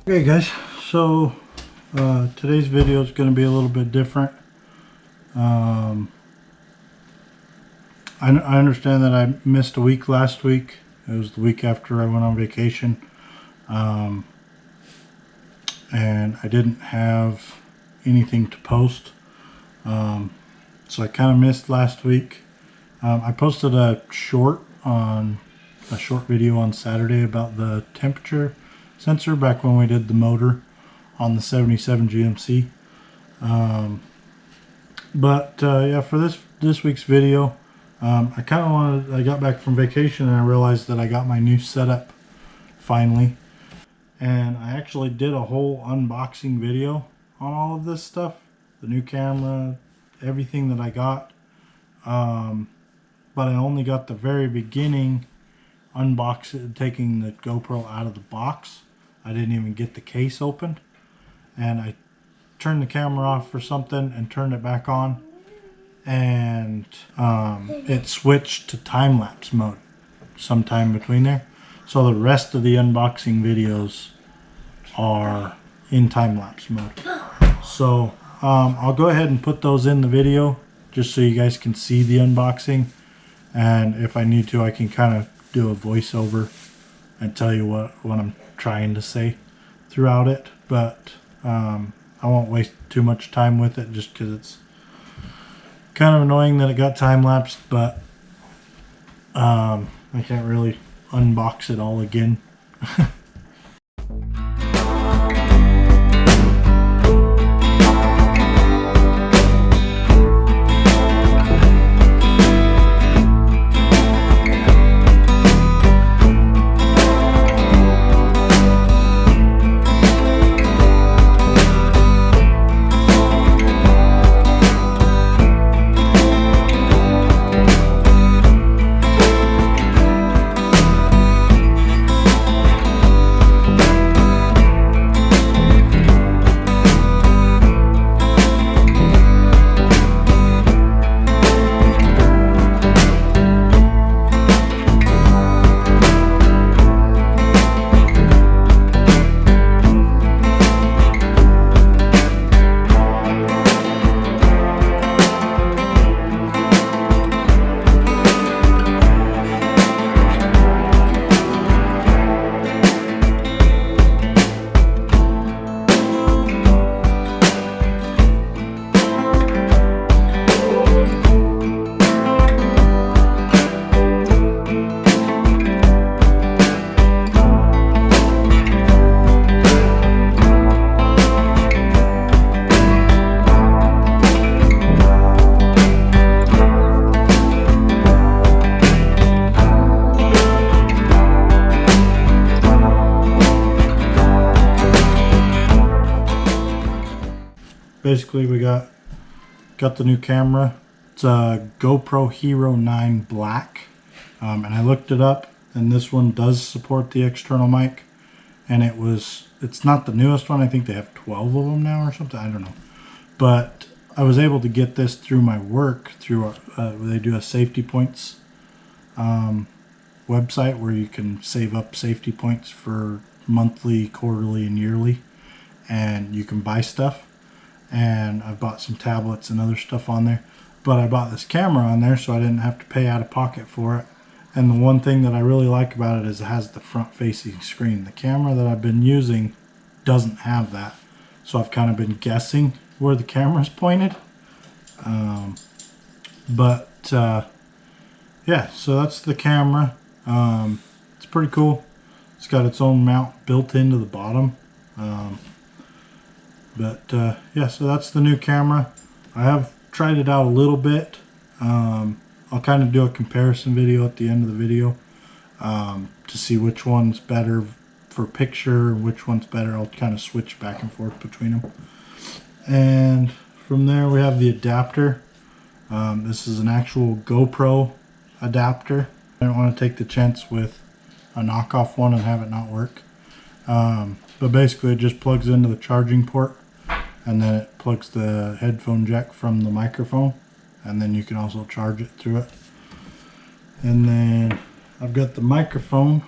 Okay guys, so today's video is going to be a little bit different. I understand that I missed a week last week. It was the week after I went on vacation, and I didn't have anything to post, so I kind of missed last week. I posted a short video on Saturday about the temperature sensor back when we did the motor on the 77 GMC. Yeah, for this week's video, I got back from vacation and I realized that I got my new setup finally, and I actually did a whole unboxing video on all of this stuff, the new camera, everything that I got, but I only got the very beginning, taking the GoPro out of the box. I didn't even get the case opened, and I turned the camera off for something and turned it back on, and it switched to time-lapse mode sometime between there. So the rest of the unboxing videos are in time-lapse mode. So I'll go ahead and put those in the video just so you guys can see the unboxing, and if I need to, I can kind of do a voiceover and tell you what I'm trying to say throughout it. But I won't waste too much time with it, just because it's kind of annoying that it got time-lapsed, but I can't really unbox it all again. Basically, we got the new camera. It's a GoPro Hero 9 Black, and I looked it up, and this one does support the external mic, and it's not the newest one. I think they have 12 of them now or something, I don't know, but I was able to get this through my work, through they do a safety points website where you can save up safety points for monthly, quarterly, and yearly, and you can buy stuff. And I bought some tablets and other stuff on there, but I bought this camera on there so I didn't have to pay out of pocket for it. And the one thing that I really like about it is it has the front facing screen. The camera that I've been using doesn't have that, so I've kind of been guessing where the camera's pointed. Yeah, so that's the camera. It's pretty cool. It's got its own mount built into the bottom. Yeah, so that's the new camera. I have tried it out a little bit. I'll kind of do a comparison video at the end of the video to see which one's better for picture, which one's better. I'll kind of switch back and forth between them. And from there we have the adapter. This is an actual GoPro adapter. I don't want to take the chance with a knockoff one and have it not work. But basically it just plugs into the charging port, and then it plugs the headphone jack from the microphone, and then you can also charge it through it. And then I've got the microphone.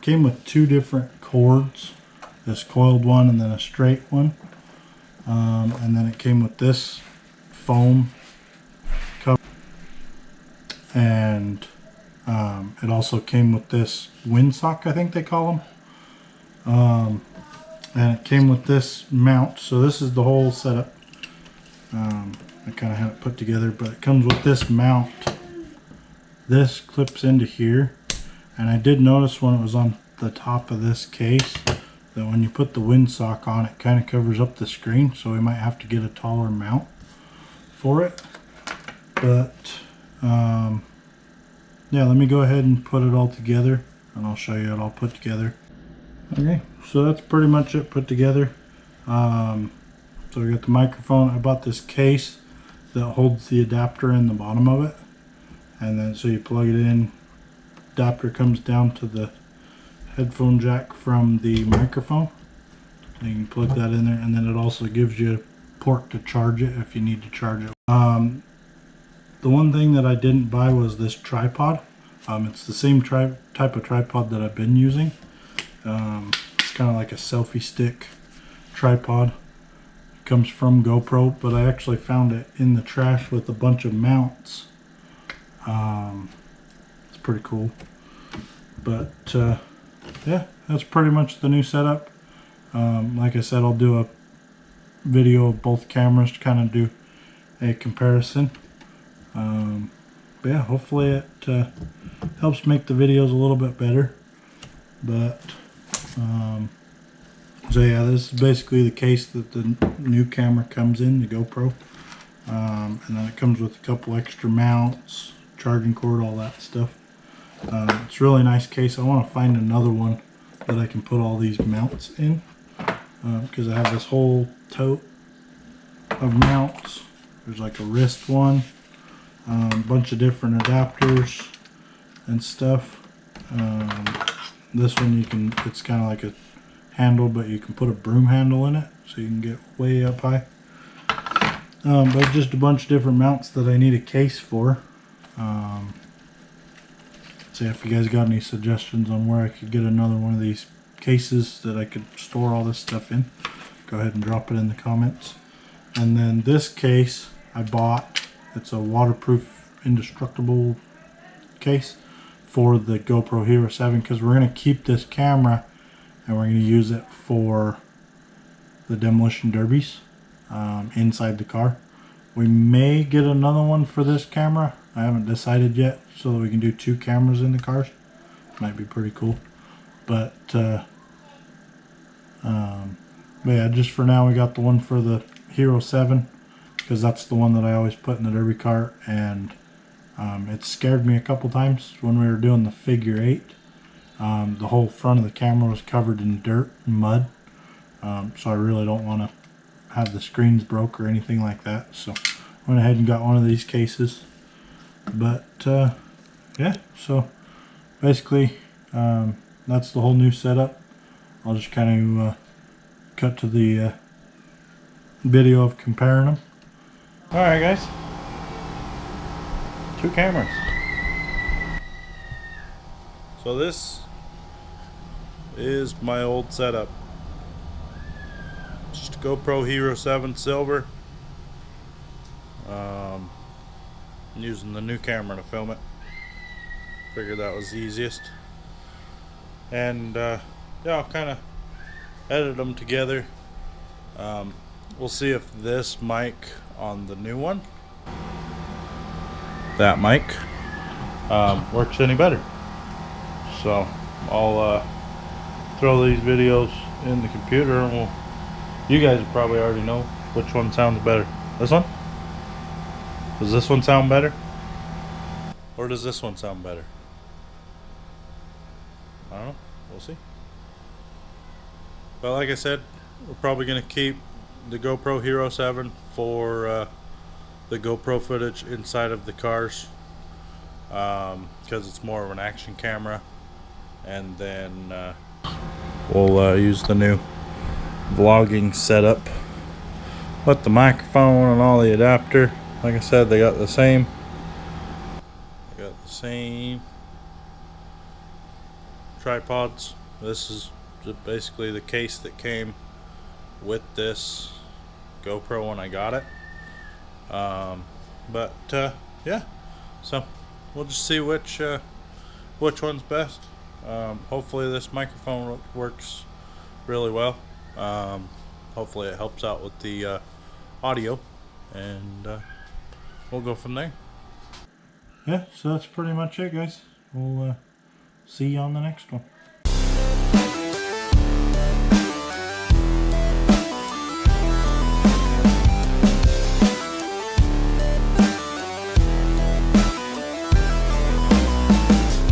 Came with two different cords. this coiled one and then a straight one. And then it came with this foam cover, and it also came with this windsock, I think they call them. And it came with this mount. So this is the whole setup. I kind of had it put together, but it comes with this mount. This clips into here, and I did notice when it was on the top of this case that when you put the windsock on, it kind of covers up the screen, so we might have to get a taller mount for it. But yeah, let me go ahead and put it all together, and I'll show you it all put together. Okay, so that's pretty much it put together. So we got the microphone. I bought this case that holds the adapter in the bottom of it, and then so you plug it in, adapter comes down to the headphone jack from the microphone, and you can plug that in there, and then it also gives you a port to charge it if you need to charge it. The one thing that I didn't buy was this tripod. It's the same type of tripod that I've been using. It's kind of like a selfie stick tripod. It comes from GoPro, but I actually found it in the trash with a bunch of mounts. It's pretty cool. But yeah, that's pretty much the new setup. Like I said, I'll do a video of both cameras to kind of do a comparison. But yeah, hopefully it helps make the videos a little bit better. But so yeah, this is basically the case that the new camera comes in, the GoPro. And then it comes with a couple extra mounts, charging cord, all that stuff. It's a really nice case. I want to find another one that I can put all these mounts in, because I have this whole tote of mounts. There's like a wrist one, a bunch of different adapters and stuff. This one it's kind of like a handle, but you can put a broom handle in it, so you can get way up high. But just a bunch of different mounts that I need a case for. So if you guys got any suggestions on where I could get another one of these cases that I could store all this stuff in, go ahead and drop it in the comments. And then this case I bought, it's a waterproof indestructible case for the GoPro Hero 7, because we're going to keep this camera and we're going to use it for the demolition derbies inside the car. We may get another one for this camera. I haven't decided yet, so that we can do 2 cameras in the cars. Might be pretty cool. But yeah, just for now we got the one for the Hero 7, because that's the one that I always put in the derby car, and it scared me a couple times when we were doing the figure 8. The whole front of the camera was covered in dirt and mud, so I really don't want to have the screens broke or anything like that, so I went ahead and got one of these cases. But yeah, so basically that's the whole new setup. I'll just kind of cut to the video of comparing them. Alright guys, 2 cameras. So this is my old setup. Just a GoPro Hero 7 Silver. I'm using the new camera to film it. Figured that was the easiest. And yeah, I'll kind of edit them together. We'll see if this mic on the new one, that mic, works any better. So I'll throw these videos in the computer, and you guys probably already know which one sounds better. This one? Does this one sound better? Or does this one sound better? I don't know. We'll see. But like I said, we're probably going to keep the GoPro Hero 7 for the GoPro footage inside of the cars, because it's more of an action camera. And then we'll use the new vlogging setup with the microphone and all the adapter. Like I said, they got the same. Tripods. This is basically the case that came with this GoPro when I got it. Yeah, so we'll just see which one's best. Hopefully this microphone works really well. Hopefully it helps out with the audio, and we'll go from there. Yeah, so that's pretty much it, guys. We'll see you on the next one.